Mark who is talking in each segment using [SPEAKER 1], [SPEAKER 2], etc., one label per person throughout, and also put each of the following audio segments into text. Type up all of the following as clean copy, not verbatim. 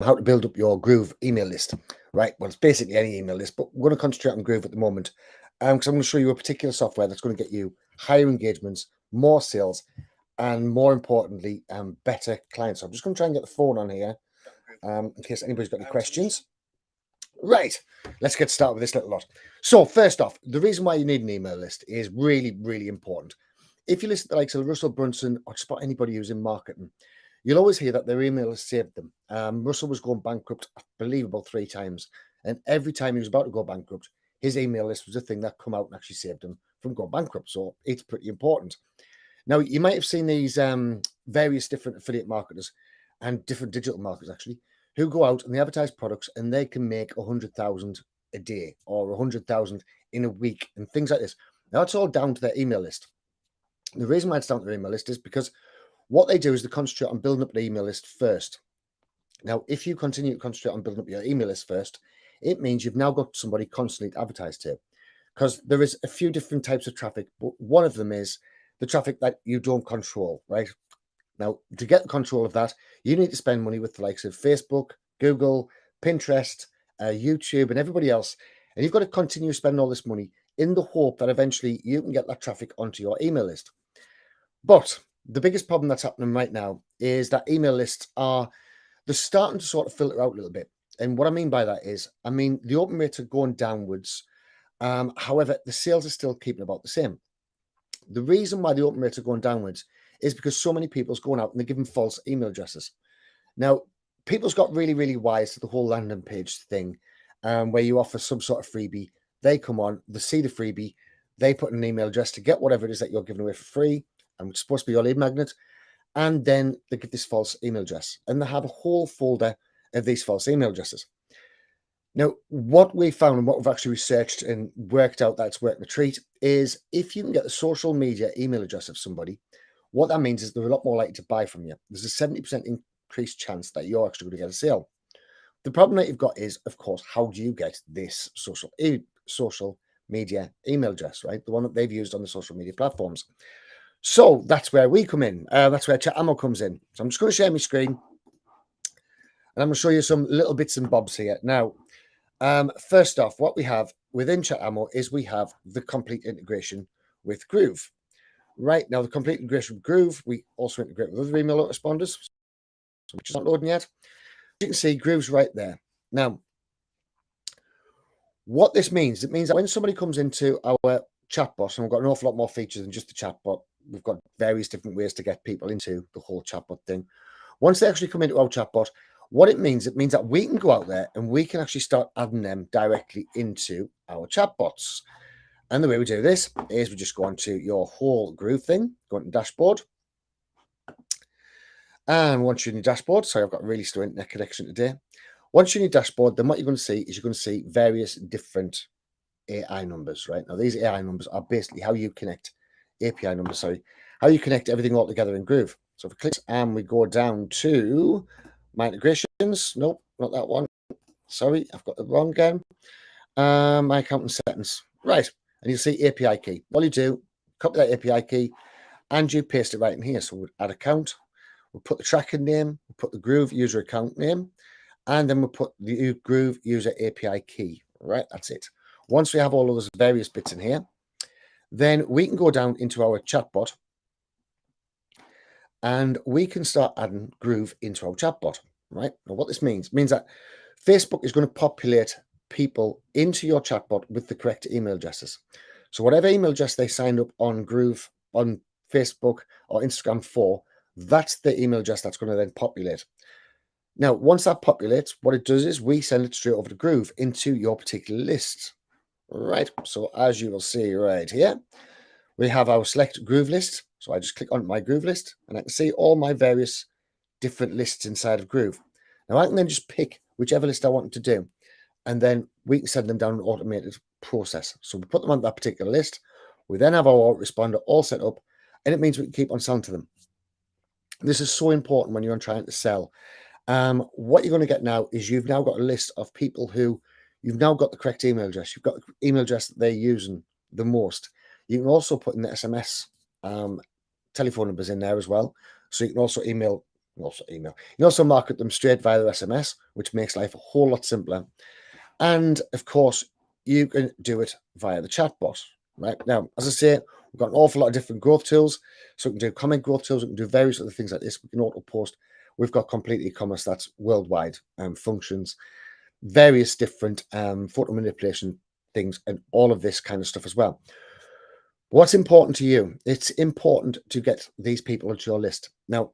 [SPEAKER 1] how to build up your Groove email list, right? Well, it's basically any email list, but we're going to concentrate on Groove at the moment because I'm going to show you a particular software that's going to get you higher engagements, more sales, and more importantly, better clients. So I'm just going to try and get the phone on here in case anybody's got any questions. Right, let's get started with this little lot. So first off, the reason why you need an email list is really, really important. If you listen to the likes of Russell Brunson or just about anybody who's in marketing, you'll always hear that their email has saved them. Russell was going bankrupt, I believe, about 3 times. And every time he was about to go bankrupt, his email list was the thing that come out and actually saved him from going bankrupt. So it's pretty important. Now, you might have seen these various different affiliate marketers and different digital marketers, actually, who go out and they advertise products and they can make 100,000 a day or 100,000 in a week and things like this. Now, it's all down to their email list. The reason why it's down to their email list is because what they do is they concentrate on building up the email list first. Now, if you continue to concentrate on building up your email list first, it means you've now got somebody constantly to advertise to, because there is a few different types of traffic, but one of them is the traffic that you don't control, right? Now, to get control of that, you need to spend money with the likes of Facebook, Google, Pinterest, YouTube, and everybody else. And you've got to continue spending all this money in the hope that eventually you can get that traffic onto your email list. But the biggest problem that's happening right now is that email lists they're starting to sort of filter out a little bit. And what I mean by that is, the open rates are going downwards. However, the sales are still keeping about the same. The reason why the open rates are going downwards is because so many people's going out and they're giving false email addresses. Now, people's got really, really wise to the whole landing page thing, where you offer some sort of freebie. They come on, they see the freebie, they put an email address to get whatever it is that you're giving away for free, and it's supposed to be your lead magnet, and then they get this false email address, and they have a whole folder of these false email addresses. Now, what we found and what we've actually researched and worked out that's working a treat is if you can get the social media email address of somebody, what that means is they're a lot more likely to buy from you. There's a 70% increased chance that you're actually going to get a sale. The problem that you've got is, of course, how do you get this social media email address, right? The one that they've used on the social media platforms. So that's where we come in. That's where ChatAmmo comes in. So I'm just going to share my screen and I'm going to show you some little bits and bobs here. Now, first off, what we have within ChatAmmo is we have the complete integration with Groove. Right now, the complete integration with Groove, we also integrate with other email autoresponders, which is not loading yet. You can see Groove's right there. Now, what this means, it means that when somebody comes into our chatbot, and we've got an awful lot more features than just the chatbot, we've got various different ways to get people into the whole chatbot thing. Once they actually come into our chatbot, what it means that we can go out there and we can actually start adding them directly into our chatbots. And the way we do this is we just go onto your whole Groove thing, go into dashboard. And once you're in your dashboard, sorry, I've got a really slow internet connection today. Once you're in your dashboard, then what you're going to see is you're going to see various different AI numbers, right? Now, these AI numbers are basically how you connect API numbers, sorry, how you connect everything all together in Groove. So if we click and we go down to my integrations, nope, not that one. Sorry, I've got the wrong again. My account and settings, right? And you'll see API key. All you do, copy that API key, and you paste it right in here. So we'll add account, we'll put the tracking name, we'll put the Groove user account name, and then we'll put the Groove user API key. Right, that's it. Once we have all of those various bits in here, then we can go down into our chatbot and we can start adding Groove into our chatbot, right? Now, what this means that Facebook is going to populate people into your chatbot with the correct email addresses. So whatever email address they signed up on Groove, on Facebook or Instagram for, that's the email address that's going to then populate. Now, once that populates, what it does is we send it straight over to Groove into your particular list. Right, so as you will see right here, we have our select Groove list. So I just click on my Groove list and I can see all my various different lists inside of Groove. Now I can then just pick whichever list I want to do, and then we can send them down an automated process. So we put them on that particular list. We then have our autoresponder all set up, and it means we can keep on selling to them. This is so important when you're trying to sell. What you're going to get now is you've now got a list of people who you've now got the correct email address. You've got the email address that they're using the most. You can also put in the SMS telephone numbers in there as well. So you can also email and also email. You can also market them straight via the SMS, which makes life a whole lot simpler. And of course, you can do it via the chatbot. Right now, as I say, we've got an awful lot of different growth tools. So we can do comment growth tools, we can do various other things like this. We can auto post. We've got complete e-commerce that's worldwide functions, various different photo manipulation things, and all of this kind of stuff as well. What's important to you? It's important to get these people onto your list. Now,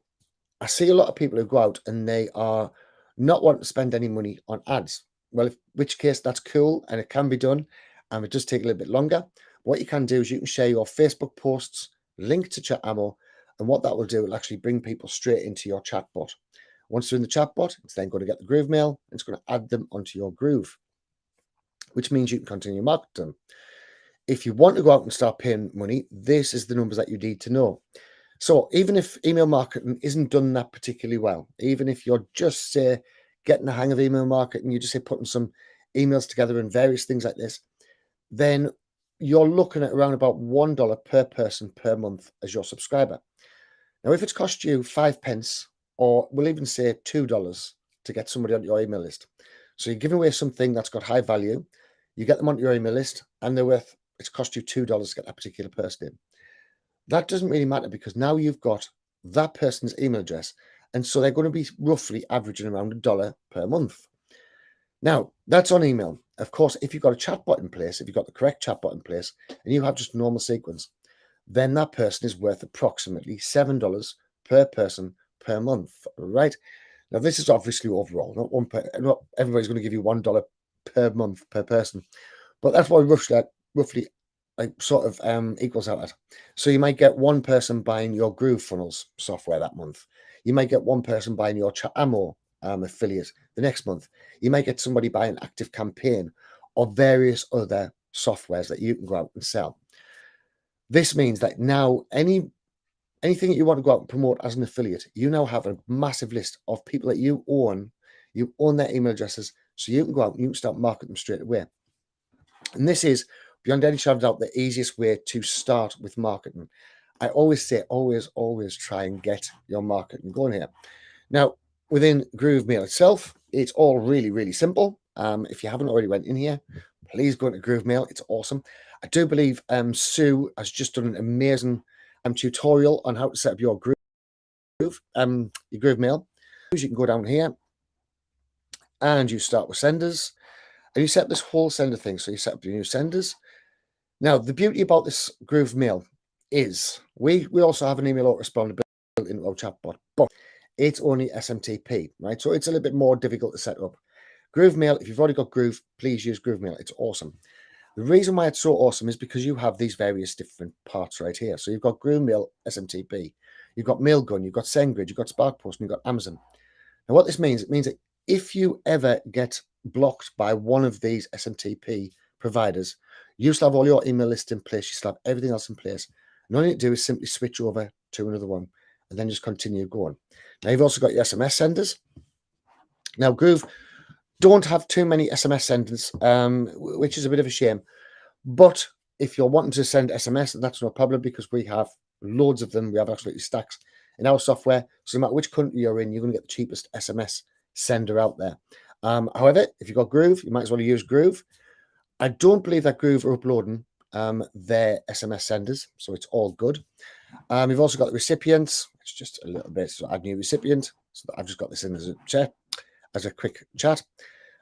[SPEAKER 1] I see a lot of people who go out and they are not wanting to spend any money on ads. Well, in which case that's cool and it can be done, and it does take a little bit longer. What you can do is you can share your Facebook posts, link to ChatAmmo, and what that will do, it'll actually bring people straight into your chatbot. Once they're in the chatbot, it's then going to get the Groove mail, and it's going to add them onto your Groove, which means you can continue marketing them. If you want to go out and start paying money, this is the numbers that you need to know. So even if email marketing isn't done that particularly well, even if you're just, say, getting the hang of email marketing, you just say putting some emails together and various things like this, then you're looking at around about $1 per person per month as your subscriber. Now, if it's cost you 5 pence, or we'll even say $2 to get somebody on your email list, so you're giving away something that's got high value, you get them onto your email list, and it's cost you $2 to get that particular person in. That doesn't really matter because now you've got that person's email address, and so they're going to be roughly averaging around $1 per month. Now, that's on email. Of course, if you've got a chatbot in place, if you've got the correct chatbot in place, and you have just a normal sequence, then that person is worth approximately $7 per person per month, right? Now, this is obviously overall, not everybody's going to give you $1 per month per person, but that's what roughly sort of equals out at. So you might get one person buying your Groove Funnels software that month. You might get one person buying your ChatAmmo affiliate the next month. You might get somebody buying Active Campaign or various other softwares that you can go out and sell. This means that now anything that you want to go out and promote as an affiliate, you now have a massive list of people that you own their email addresses, so you can go out and you can start marketing them straight away. And this is, beyond any shadow of doubt, the easiest way to start with marketing. I always say, always try and get your marketing going here. Now, within Groove Mail itself, it's all really, really simple. If you haven't already went in here, please go into Groove Mail. It's awesome. I do believe Sue has just done an amazing tutorial on how to set up your Groove Mail. You can go down here and you start with senders, and you set up this whole sender thing. So you set up your new senders. Now, the beauty about this Groove Mail is we also have an email autoresponder built into our chatbot, but it's only SMTP, right? So it's a little bit more difficult to set up. Groove Mail, if you've already got Groove, please use Groove Mail. It's awesome. The reason why it's so awesome is because you have these various different parts right here. So you've got Groove Mail SMTP, you've got Mailgun, you've got SendGrid, you've got SparkPost, and you've got Amazon. Now, what this means, it means that if you ever get blocked by one of these SMTP providers, you still have all your email lists in place, you still have everything else in place. And all you need to do is simply switch over to another one and then just continue going. Now, you've also got your SMS senders. Now, Groove don't have too many SMS senders, which is a bit of a shame. But if you're wanting to send SMS, that's no problem because we have loads of them. We have absolutely stacks in our software. So no matter which country you're in, you're going to get the cheapest SMS sender out there. However, if you've got Groove, you might as well use Groove. I don't believe that Groove are uploading their SMS senders, so it's all good. We've also got the recipients. It's just a little bit, so add new recipient. So I've just got this in as a quick chat.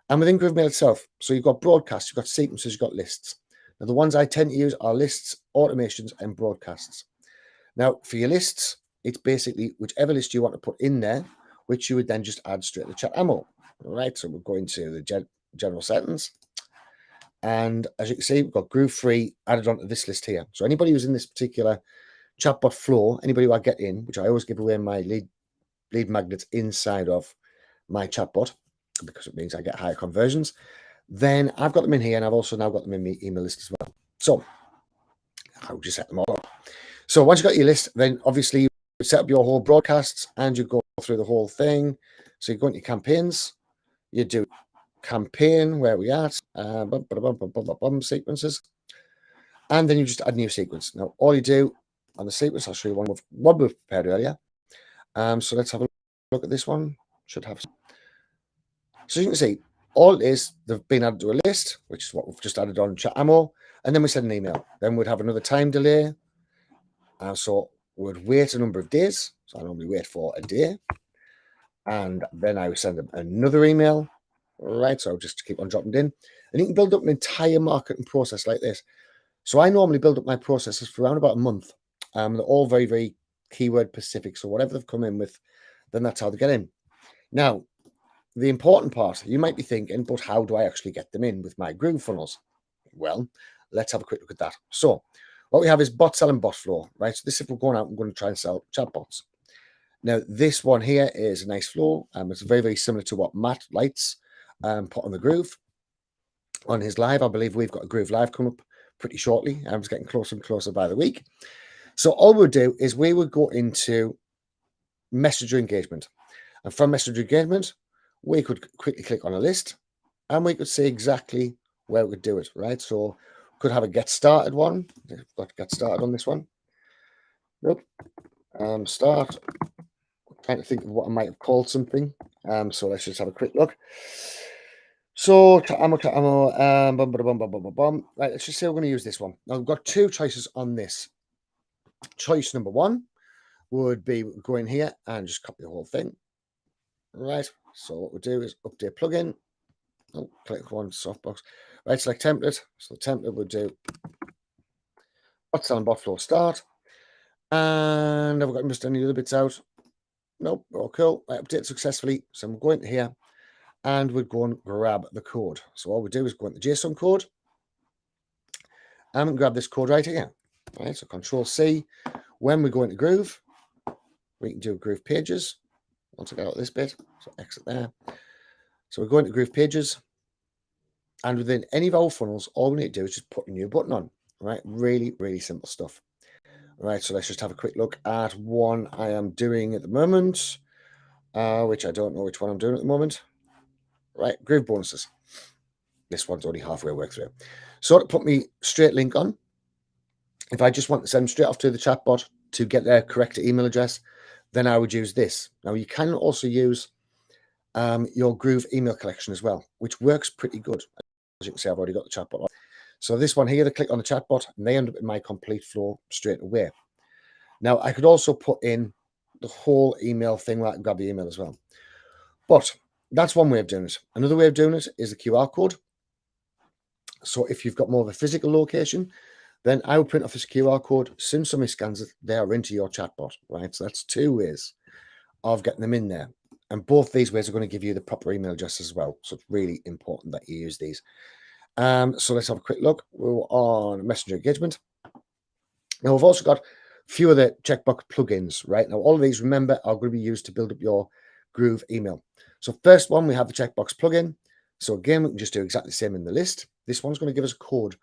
[SPEAKER 1] And within Groove Mail itself, so you've got broadcasts, you've got sequences, you've got lists. Now, the ones I tend to use are lists, automations, and broadcasts. Now, for your lists, it's basically whichever list you want to put in there, which you would then just add straight to ChatAmmo. All right, so we'll go into the general settings. And as you can see, we've got Groove Free added onto this list here. So anybody who's in this particular chatbot flow, anybody who I get in, which I always give away my lead magnets inside of my chatbot, because it means I get higher conversions, then I've got them in here, and I've also now got them in my email list as well. So I'll just set them all up. So once you've got your list, then obviously you set up your whole broadcasts and you go through the whole thing. So you go into your campaigns, you do campaign, where we at, sequences, and then you just add a new sequence. Now, all you do on the sequence, I'll show you one we've prepared earlier. So let's have a look. look at this one. Should have. So you can see, all it is, they've been added to a list, which is what we've just added on Chatammo, and then we send an email. Then we'd have another time delay. So we'd wait a number of days. So I normally wait for a day. And then I would send them another email, right? So just to keep on dropping it in. And you can build up an entire marketing process like this. So I normally build up my processes for around about a month. They're all very, very keyword specific. So whatever they've come in with, then that's how they get in. Now, the important part, you might be thinking, but how do I actually get them in with my GrooveFunnels? Well, let's have a quick look at that. So what we have is bot selling bot flow, right? So this is if we're going out and going to try and sell chatbots. Now, this one here is a nice flow. It's very, very similar to what Matt Lights put on the Groove. On his live, I believe we've got a Groove live coming up pretty shortly. It's getting closer and closer by the week. So all we'll do is we would go into messenger engagement. And from messenger engagement, we could quickly click on a list and we could see exactly where we could do it, right? So we could have a get started one. I've got to get started on this one. Nope. Start. I'm trying to think of what I might have called something. So let's just have a quick look. So Chatammo, right, let's just say we're going to use this one. Now we've got two choices on this. Choice number one would be go in here and just copy the whole thing. Right. So what we'll do is update plugin. Oh, click one softbox. Right, select template. So the template would do bot selling bot flow start. And I've got missed any other bits out. Nope, all cool. Right, update successfully. So I'm going to here and we'd go and grab the code. So all we do is go into the JSON code and grab this code right here. Right, so Control C. When we go into Groove, we can do Groove pages. Once I get out this bit, so exit there. So we go into Groove pages, and within any of our funnels, all we need to do is just put a new button on. Right, really, really simple stuff. Right, so let's just have a quick look at one I am doing at the moment, which I don't know which one I'm doing at the moment. Right, Groove bonuses. This one's only halfway worked through. So to put me straight link on, if I just want to send them straight off to the chatbot to get their correct email address, then I would use this. Now you can also use your Groove email collection as well, which works pretty good. As you can see, I've already got the chatbot on. So this one here, they click on the chatbot and they end up in my complete flow straight away. Now I could also put in the whole email thing, where I can grab the email as well. But that's one way of doing it. Another way of doing it is the QR code. So if you've got more of a physical location, then I would print off this QR code. As soon as somebody scans it, they are into your chatbot, right? So that's two ways of getting them in there. And both these ways are going to give you the proper email address as well. So it's really important that you use these. So let's have a quick look. We're on messenger engagement. Now we've also got a few of the checkbox plugins, right? Now all of these, remember, are going to be used to build up your Groove email. So first one, we have the checkbox plugin. So again, we can just do exactly the same in the list. This one's going to give us a code.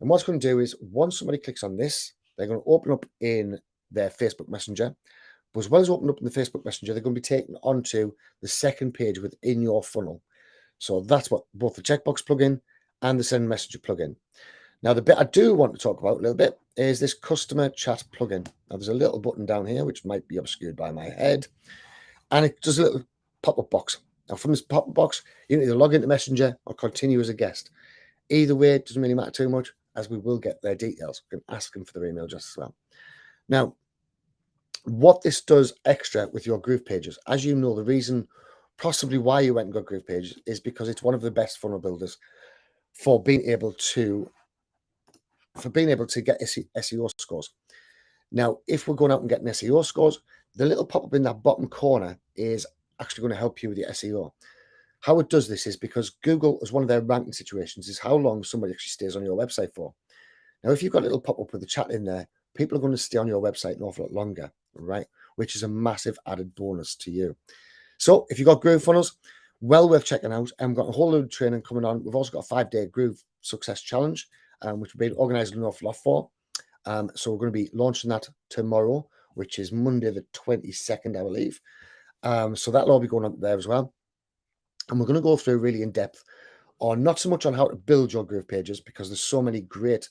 [SPEAKER 1] And what it's going to do is once somebody clicks on this, they're going to open up in their Facebook Messenger. But as well as opening up in the Facebook Messenger, they're going to be taken onto the second page within your funnel. So that's what both the checkbox plugin and the send messenger plugin. Now, the bit I do want to talk about a little bit is this customer chat plugin. Now, there's a little button down here, which might be obscured by my head. And it does a little pop-up box. Now, from this pop-up box, you can either log into Messenger or continue as a guest. Either way, it doesn't really matter too much, as we will get their details. We can ask them for their email address as well. Now, what this does extra with your Groove pages, as you know, the reason possibly why you went and got Groove pages is because it's one of the best funnel builders for being able to get SEO scores. Now, if we're going out and getting SEO scores, the little pop-up in that bottom corner is actually going to help you with your SEO. How it does this is because Google, as one of their ranking situations, is how long somebody actually stays on your website for. Now, if you've got a little pop-up with the chat in there, people are going to stay on your website an awful lot longer, right? Which is a massive added bonus to you. So if you've got Groove funnels, well worth checking out. And we've got a whole load of training coming on. We've also got a 5-day Groove Success Challenge, which we've been organising an awful lot for. So we're going to be launching that tomorrow, which is Monday the 22nd, I believe. So that'll all be going on there as well. And we're going to go through really in depth on not so much on how to build your Groove pages, because there's so many great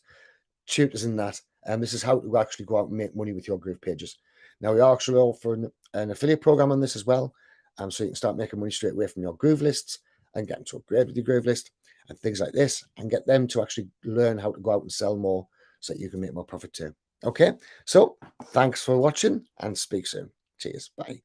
[SPEAKER 1] tutors in that. And this is how to actually go out and make money with your Groove pages. Now, we are actually offering an affiliate program on this as well. so you can start making money straight away from your Groove lists and get them to upgrade with your Groove list and things like this, and get them to actually learn how to go out and sell more so that you can make more profit too. Okay, so thanks for watching and speak soon. Cheers. Bye.